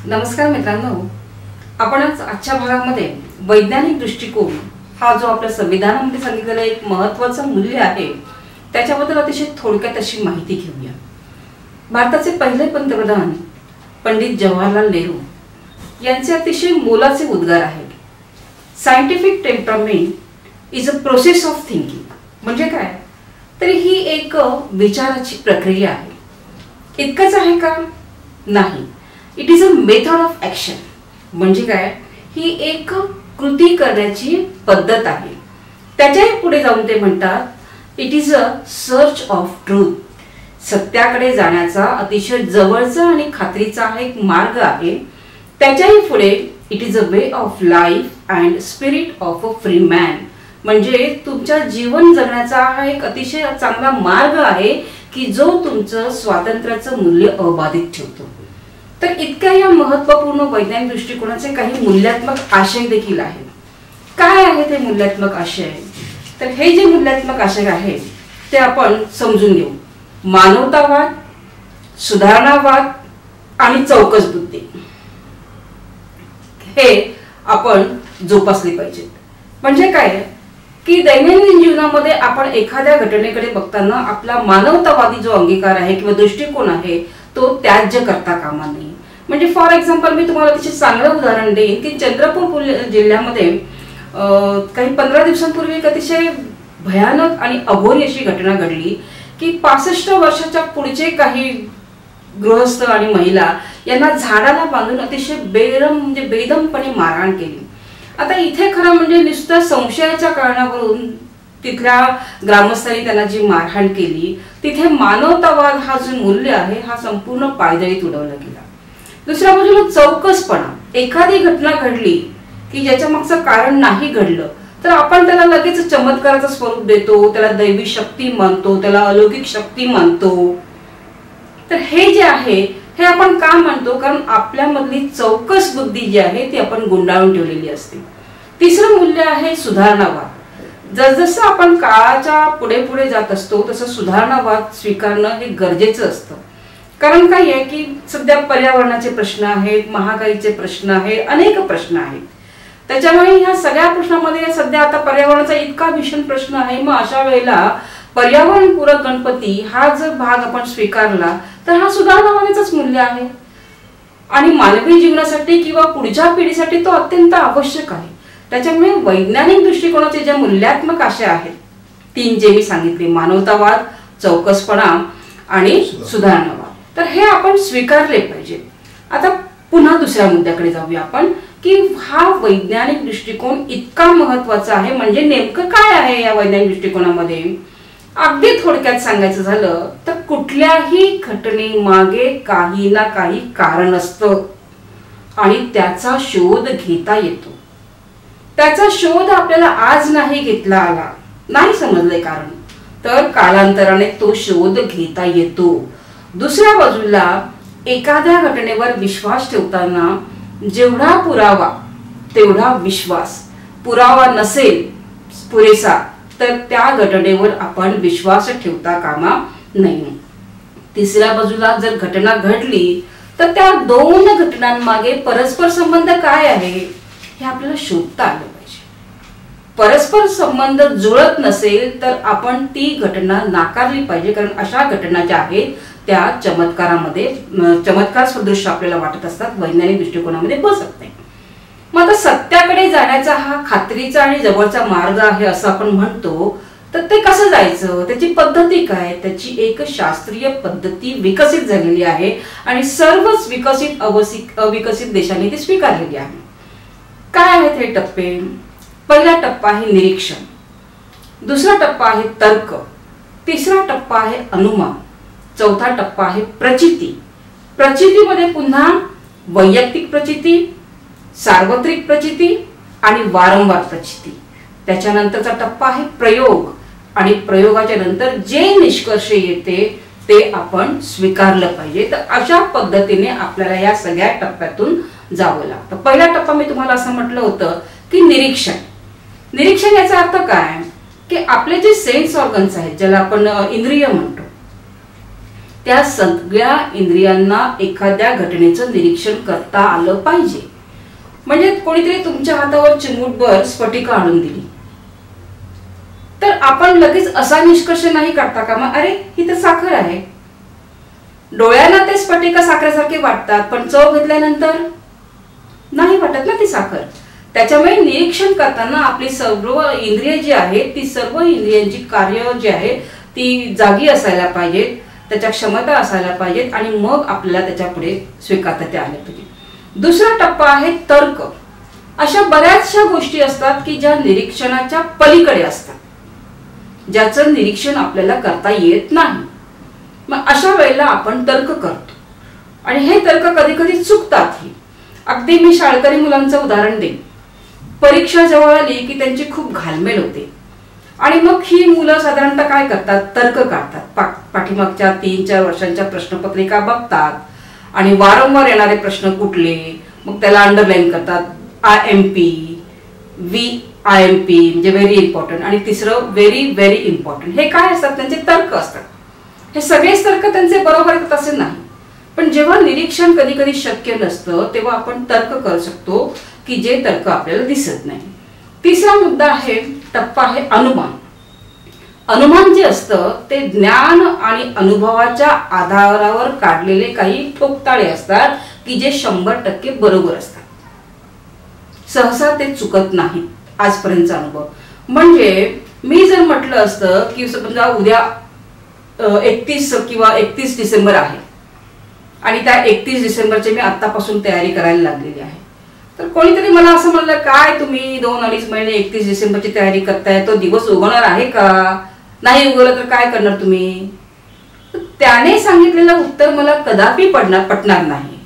नमस्कार मित्रांनो, आपणच आजच्या भागामध्ये वैज्ञानिक दृष्टिकोन हा जो आपल्या संविधानामध्ये सांगितलेला एक महत्त्वाचं मूल्य आहे त्याच्याबद्दल अतिशय थोडक्यात अशी माहिती घेऊया। भारताचे पहिले पंतप्रधान पंडित जवाहरलाल नेहरू यांचे अतिशय मोलाचे उद्गार आहेत। Scientific temperament is a process of thinking. म्हणजे काय तर ही एक विचाराची प्रक्रिया आहे। इतकंच आहे का? नाही, it is a method of action. म्हणजे काय, ही एक कृती करण्याची पद्धत आहे। त्याच्याही पुढे जाऊन ते म्हणतात it is a search of truth. सत्याकडे जाण्याचा अतिशय जवळचा आणि खात्रीचा हा एक मार्ग आहे। त्याच्याही पुढे it is a way of life and spirit of a free man. म्हणजे तुमच्या जीवन जगण्याचा हा एक अतिशय चांगला मार्ग आहे की जो तुमचं स्वातंत्र्याचं मूल्य अबाधित ठेवतो। तर इतक्या या महत्त्वपूर्ण वैज्ञानिक दृष्टिकोनाचे काही मूल्यात्मक आशय देखील आहेत। काय आहे ते मूल्यात्मक आशय? तर हे जे मूल्यात्मक आशय आहे ते आपण समजून घेऊ। मानवतावाद, सुधारणावाद आणि चौकस बुद्धी हे आपण जोपासले पाहिजेत। म्हणजे काय की दैनंदिन जीवनामध्ये आपण एखाद्या घटनेकडे बघताना आपला मानवतावादी जो अंगीकार आहे किंवा दृष्टिकोन आहे तो त्याज्य करता कामा नये। म्हणजे फॉर एक्झाम्पल मी तुम्हाला त्याचे चांगलं उदाहरण देईन की चंद्रपूर जिल्ह्यामध्ये काही 15 दिवसांपूर्वी एक अतिशय भयानक आणि अघोरी अशी घटना घडली की 65 वर्षाच्या पुढचे काही गृहस्थ आणि महिला यांना झाडाला बांधून अतिशय बेदमपणे मारहाण केली। आता इथे खरं म्हणजे नुसत्या संशयाच्या कारणावरून तिथल्या ग्रामस्थांनी त्यांना जी मारहाण केली तिथे मानवतावाद हा जो मूल्य आहे हा संपूर्ण पायदळीत उडवला गेला। दुसऱ्या बाजूला चौकसपणा, एखादी घटना घडली की ज्याच्या मागचं कारण नाही घडलं तर आपण त्याला लगेच चमत्काराचं स्वरूप देतो, त्याला दैवी शक्ती मानतो, त्याला अलौकिक शक्ती मानतो। तर हे जे आहे हे आपण का मानतो? कारण आपल्यामधली चौकस बुद्धी जी आहे ती आपण गुंडाळून ठेवलेली असते। तिसरं मूल्य आहे सुधारणावाद। जसजसं आपण काळाच्या पुढे पुढे जात असतो तसं सुधारणावाद स्वीकारणं हे गरजेचं असतं। कारण काय आहे की सध्या पर्यावरणाचे प्रश्न आहेत, महागाईचे प्रश्न आहेत, अनेक प्रश्न आहेत। त्याच्यामुळे ह्या सगळ्या प्रश्नांमध्ये सध्या आता पर्यावरणाचा इतका भीषण प्रश्न आहे। मग अशा वेळेला पर्यावरणपूरक गणपती हा जर भाग आपण स्वीकारला तर हा सुधारणावादाचंच मूल्य आहे आणि मानवी जीवनासाठी किंवा पुढच्या पिढीसाठी तो अत्यंत आवश्यक आहे। त्याच्यामुळे वैज्ञानिक दृष्टिकोनाचे जे मूल्यात्मक आशय आहेत तीन जे मी सांगितले, मानवतावाद, चौकसपणा आणि सुधारणावाद, तर हे आपण स्वीकारले पाहिजे। आता पुन्हा दुसऱ्या मुद्द्याकडे जाऊया आपण की हा वैज्ञानिक दृष्टिकोन इतका महत्त्वाचा आहे म्हणजे नेमकं काय आहे या वैज्ञानिक दृष्टिकोनामध्ये? अगदी थोडक्यात सांगायचं झालं तर कुठल्याही घटनेमागे काही ना काही कारण असतं आणि त्याचा शोध घेता येतो। त्याचा शोध आपल्याला आज नाही घेतला आला, नाही समजले कारण, तर कालांतराने तो शोध घेता येतो। दुसऱ्या बाजूला एखाद्या घटनेवर विश्वास ठेवताना जेवढा पुरावा तेवढा विश्वास, पुरावा नसेल पुरेसा तर त्या घटनेवर आपण विश्वास ठेवता कामा नये। तिसऱ्या बाजूला जर घटना घडली तर त्या दोन घटनांमागे परस्पर संबंध काय आहे हे आपल्याला शोधता आलं पाहिजे। परस्पर संबंध जुळत नसेल तर आपण ती घटना नाकारली पाहिजे, कारण अशा घटना ज्या आहेत त्या चमत्कार सदृश आपल्याला वाटत असतात, वैज्ञानिक दृष्टिकोनामध्ये बसत नाही। मग आता सत्याकडे जाण्याचा हा खात्रीचा आणि जवळचा मार्ग आहे असं आपण म्हणतो, तर ते कसं जायचं, त्याची पद्धती काय? त्याची एक शास्त्रीय पद्धती विकसित झालेली आहे आणि सर्वच अविकसित देशांनी ती स्वीकारलेली आहे। काय आहेत हे टप्पे? पहिला टप्पा आहे निरीक्षण, दुसरा टप्पा आहे तर्क, तिसरा टप्पा आहे अनुमान, चौथा टप्पा आहे प्रचिती। प्रचितीमध्ये पुन्हा वैयक्तिक प्रचिती, सार्वत्रिक प्रचिती आणि वारंवार प्रचिती। त्याच्यानंतरचा टप्पा आहे प्रयोग आणि प्रयोगाच्या नंतर जे निष्कर्ष येते ते आपण स्वीकारलं पाहिजे। तर अशा पद्धतीने आपल्याला या सगळ्या टप्प्यातून जावं लागतं। पहिला टप्पा मी तुम्हाला असं म्हटलं होतं की निरीक्षण। निरीक्षण याचा अर्थ काय की आपले जे सेन्स ऑर्गन्स आहेत ज्याला आपण इंद्रिय म्हणतो त्या सगळ्या इंद्रियांना एखाद्या घटनेचं निरीक्षण करता आलं पाहिजे. म्हणजे कोणीतरी तुमच्या हातावर चिमूटभर स्फटिका आणून दिली तर आपण लगेच असा निष्कर्ष नाही काढता का मग अरे ही तर साखर आहे. डोळ्यांना ते स्फटिका साखरेसारखे वाटतात पण चव घेतल्यानंतर नाही वाटत ना ती साखर. त्याच्यामुळे निरीक्षण करताना आपली सर्व इंद्रिय जी आहेत ती सर्व इंद्रियांची कार्य जी आहे ती जागी असायला पाहिजेत, त्याच्या क्षमता असायला पाहिजेत आणि मग आपल्याला त्याच्या पुढे स्वीकारता ते आले पाहिजे. दुसरा टप्पा आहे तर्क. अशा बऱ्याचशा गोष्टी असतात की ज्या निरीक्षणाच्या पलीकडे असतात, ज्याचं निरीक्षण आपल्याला करता येत नाही. मग अशा वेळेला आपण तर्क करतो आणि हे तर्क कधी कधी चुकतातही. अगदी मी शाळकरी मुलांचं उदाहरण देईन. परीक्षा जवळ आली की त्यांची खूप घालमेल होते आणि मग ही मुलं साधारणतः काय करतात, तर्क काढतात. पाठीमागच्या 3-4 वर्षांच्या प्रश्नपत्रिका बघतात आणि वारंवार येणारे प्रश्न कुठले मग त्याला अंडरलाईन करतात. IMP, VIMP म्हणजे व्हेरी इम्पॉर्टंट आणि तिसरं व्हेरी व्हेरी इम्पॉर्टंट. हे काय असतात, त्यांचे तर्क असतात. हे सगळेच तर्क त्यांचे बरोबर येतात असे नाही, पण जेव्हा निरीक्षण कधी कधी शक्य नसतं तेव्हा आपण तर्क करू शकतो की जे तर्क आपल्याला दिसत नाही. तिसरा मुद्दा आहे, टप्पा आहे अनुमान. अनुमान जे असतं ते ज्ञान आणि अनुभवाच्या आधारावर काढलेले काही ठोकताळे असतात की जे 100% बरोबर असतात. सहसा ते चुकत नाहीत आजपर्यंतचा अनुभव. म्हणजे मी जर म्हटलं असतं की समजा उद्या 31 किंवा 31 डिसेंबर आहे आणि त्या 31 डिसेंबरची मी आतापासून तयारी करायला लागलेली आहे, तर कोणीतरी मला असं म्हणलं काय तुम्ही 2-2.5 महिने 31 डिसेंबरची तयारी करताय, तो दिवस उगवणार आहे का, नाही उगवलं तर काय करणार तुम्ही. त्याने सांगितलेलं उत्तर मला कदापि पटणार नाही.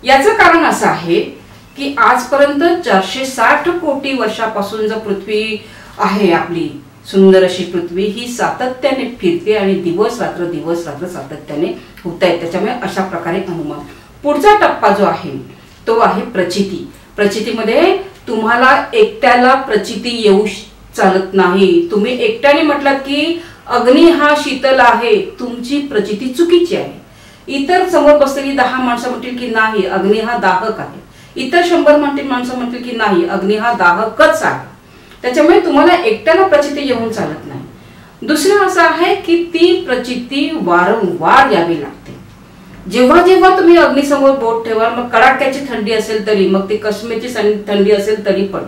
याचं कारण असं आहे की आजपर्यंत 460 कोटी वर्षापासून जो पृथ्वी आहे आपली सुंदर अशी पृथ्वी ही सातत्याने फिरते आणि दिवस रात्र सातत्याने होत आहे. त्याच्यामुळे अशा प्रकारे अनुमान. पुढचा टप्पा जो आहे तो आहे प्रचिती. प्रचितीमध्ये तुम्हाला एकट्याला प्रचिती येऊ चालत नाही. तुम्ही एकट्याने म्हटलात की अग्नी हा शीतल आहे, तुमची प्रचिती चुकीची आहे. इतर समोर बसलेली 10 माणसं म्हणतील की नाही अग्नी हा दाहक आहे, इतर 100 माणसं म्हणतील की नाही अग्नी हा दाहकच आहे. त्याच्यामुळे तुम्हाला एकट्याला प्रचिती येऊन चालत नाही. दुसरं असं आहे की ती प्रचिती वारंवार यावी लागते. जेव्हा जेव्हा तुम्ही अग्नीसमोर बोट ठेवाल, मग कडाक्याची थंडी असेल तरी, मग ती काश्मीरची थंडी असेल तरी पण,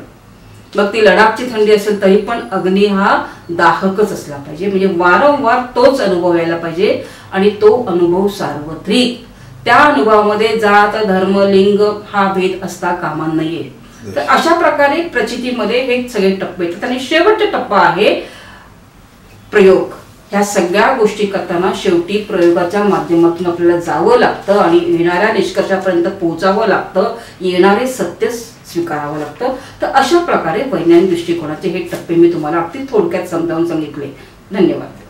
मग ती लडाखची थंडी असेल तरी पण अग्नी हा दाहकच असला पाहिजे. म्हणजे वारंवार तोच अनुभव यायला पाहिजे आणि तो अनुभव सार्वत्रिक. त्या अनुभवामध्ये जात धर्म लिंग हा भेद असता कामा नये. तर अशा प्रकारे प्रचितीमध्ये हे सगळे टप्पे येतात. आणि शेवटचा टप्पा आहे प्रयोग. ह्या सगळ्या गोष्टी करताना शेवटी प्रयोगाच्या माध्यमातून आपल्याला जावं लागतं आणि येणाऱ्या निष्कर्षापर्यंत पोहोचावं लागतं, येणारे सत्य स्वीकारावं लागतं. तर अशा प्रकारे वैज्ञानिक दृष्टिकोनाचे हे टप्पे मी तुम्हाला अगदी थोडक्यात समजावून सांगितले. धन्यवाद.